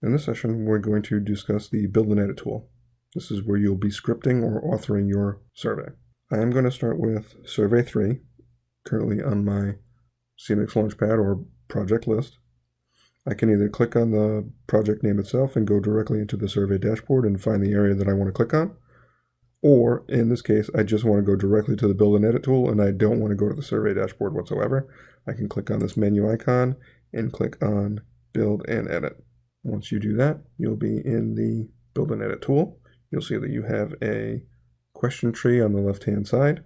In this session, we're going to discuss the Build and Edit tool. This is where you'll be scripting or authoring your survey. I am going to start with Survey 3, currently on my Cmix Launchpad or project list. I can either click on the project name itself and go directly into the survey dashboard and find the area that I want to click on. Or, in this case, I just want to go directly to the Build and Edit tool and I don't want to go to the survey dashboard whatsoever. I can click on this menu icon and click on Build and Edit. Once you do that, you'll be in the Build and Edit tool. You'll see that you have a question tree on the left-hand side,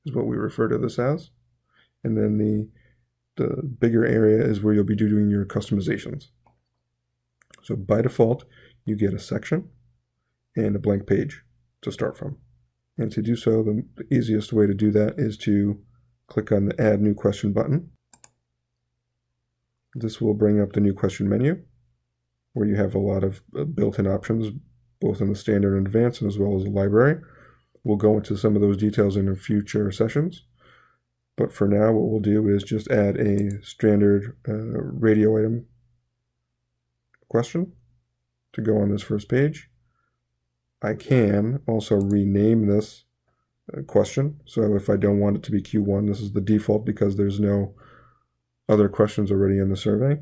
is what we refer to this as. And then the bigger area is where you'll be doing your customizations. So by default, you get a section and a blank page to start from. And to do so, the easiest way to do that is to click on the Add New Question button. This will bring up the new question menu, where you have a lot of built-in options, both in the standard and advanced, as well as the library. We'll go into some of those details in future sessions. But for now, what we'll do is just add a standard radio item question to go on this first page. I can also rename this question. So if I don't want it to be Q1, this is the default because there's no other questions already in the survey.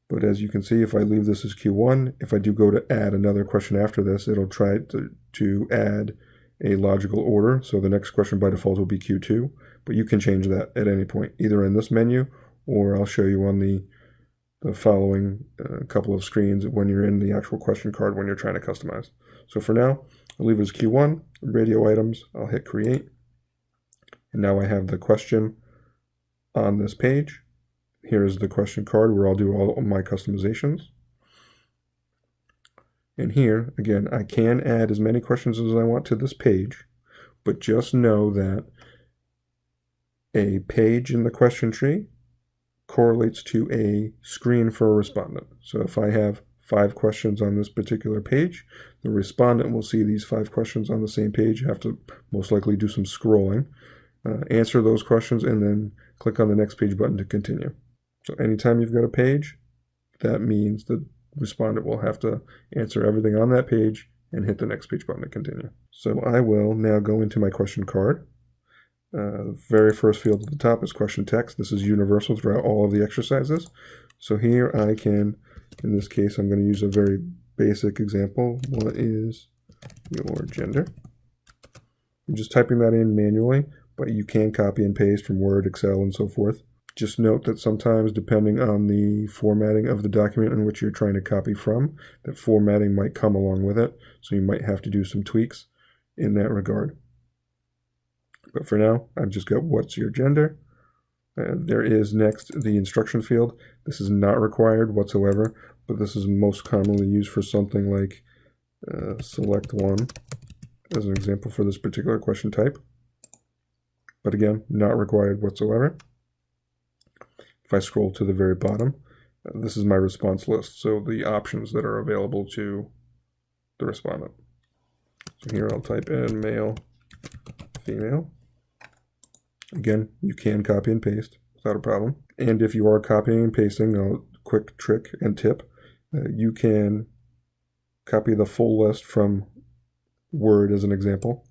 But as you can see, if I leave this as Q1, if I do go to add another question after this, it'll try to add a logical order. So the next question by default will be Q2, but you can change that at any point, either in this menu, or I'll show you on the following couple of screens when you're in the actual question card when you're trying to customize. So for now, I'll leave it as Q1, radio items, I'll hit create. And now I have the question on this page. Here's the question card where I'll do all of my customizations. And here, again, I can add as many questions as I want to this page, but just know that a page in the question tree correlates to a screen for a respondent. So if I have 5 questions on this particular page, the respondent will see these 5 questions on the same page. You have to most likely do some scrolling, answer those questions, and then click on the next page button to continue. So anytime you've got a page, that means the respondent will have to answer everything on that page and hit the next page button to continue. So I will now go into my question card. The very first field at the top is question text. This is universal throughout all of the exercises. So here I can, in this case, I'm going to use a very basic example. What is your gender? I'm just typing that in manually, but you can copy and paste from Word, Excel, and so forth. Just note that sometimes, depending on the formatting of the document in which you're trying to copy from, that formatting might come along with it, so you might have to do some tweaks in that regard. But for now, I've just got what's your gender. There is next the instruction field. This is not required whatsoever, but this is most commonly used for something like select one as an example for this particular question type. But again, not required whatsoever. If I scroll to the very bottom, this is my response list, so the options that are available to the respondent. So here I'll type in male, female. Again, you can copy and paste without a problem. And if you are copying and pasting, a quick trick and tip, you can copy the full list from Word as an example,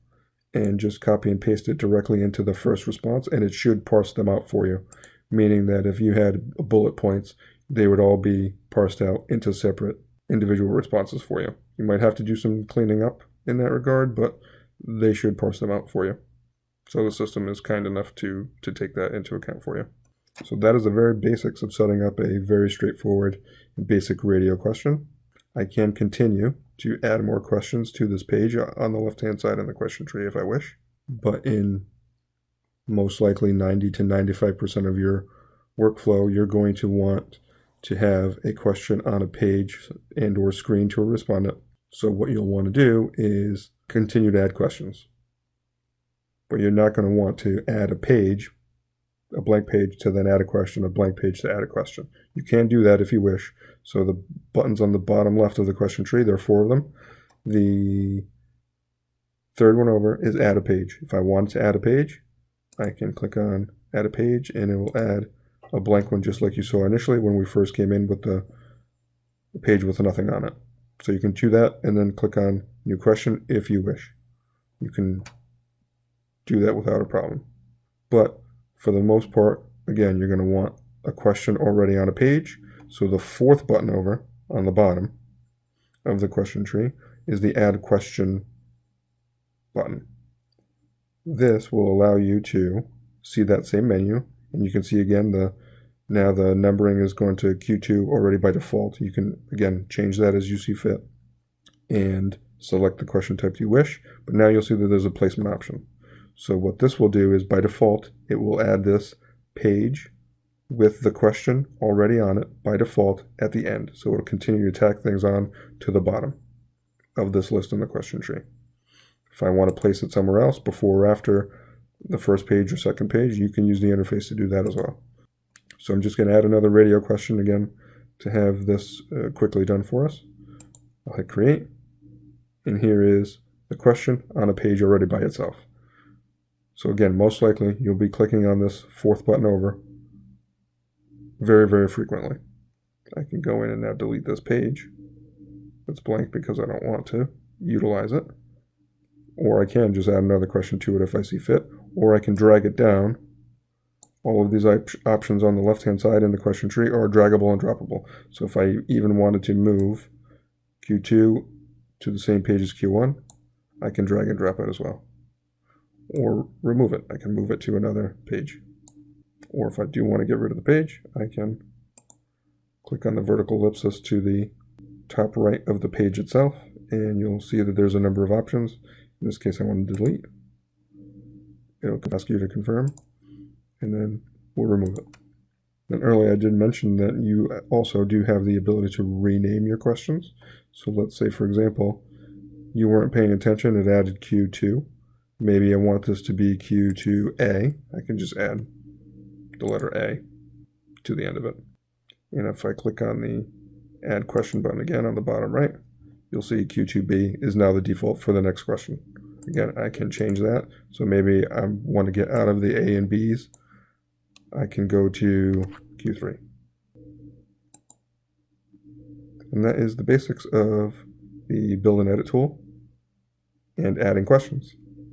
and just copy and paste it directly into the first response, and it should parse them out for you. Meaning that if you had bullet points, they would all be parsed out into separate individual responses for you. You might have to do some cleaning up in that regard, but they should parse them out for you. So the system is kind enough to take that into account for you. So that is the very basics of setting up a very straightforward and basic radio question. I can continue to add more questions to this page on the left-hand side in the question tree if I wish, but in most likely 90 to 95% of your workflow, you're going to want to have a question on a page and or screen to a respondent. So what you'll want to do is continue to add questions. But you're not going to want to add a page, a blank page to then add a question, a blank page to add a question. You can do that if you wish. So the buttons on the bottom left of the question tree, there are 4 of them. The third one over is add a page. If I wanted to add a page, I can click on add a page and it will add a blank one just like you saw initially when we first came in with the a page with nothing on it. So you can do that and then click on New Question if you wish. You can do that without a problem. But for the most part, again, you're going to want a question already on a page. So the fourth button over on the bottom of the question tree is the Add Question button. This will allow you to see that same menu, and you can see again now the numbering is going to Q2 already by default. You can again change that as you see fit and select the question type you wish, but now you'll see that there's a placement option. So what this will do is by default it will add this page with the question already on it by default at the end. So it'll continue to tack things on to the bottom of this list in the question tree. If I want to place it somewhere else before or after the first page or second page, you can use the interface to do that as well. So I'm just going to add another radio question again to have this quickly done for us. I'll hit create, and here is the question on a page already by itself. So again, most likely you'll be clicking on this fourth button over very, very frequently. I can go in and now delete this page. It's blank because I don't want to utilize it. Or I can just add another question to it if I see fit. Or I can drag it down. All of these options on the left-hand side in the question tree are draggable and droppable. So if I even wanted to move Q2 to the same page as Q1, I can drag and drop it as well. Or remove it. I can move it to another page. Or if I do want to get rid of the page, I can click on the vertical ellipsis to the top right of the page itself, and you'll see that there's a number of options. In this case, I want to delete. It'll ask you to confirm, and then we'll remove it. And earlier I did mention that you also do have the ability to rename your questions. So let's say, for example, you weren't paying attention, it added Q2. Maybe I want this to be Q2A. I can just add the letter A to the end of it. And if I click on the Add Question button again on the bottom right, you'll see Q2B is now the default for the next question. Again, I can change that. So maybe I want to get out of the A and B's. I can go to Q3. And that is the basics of the Build and Edit tool and adding questions.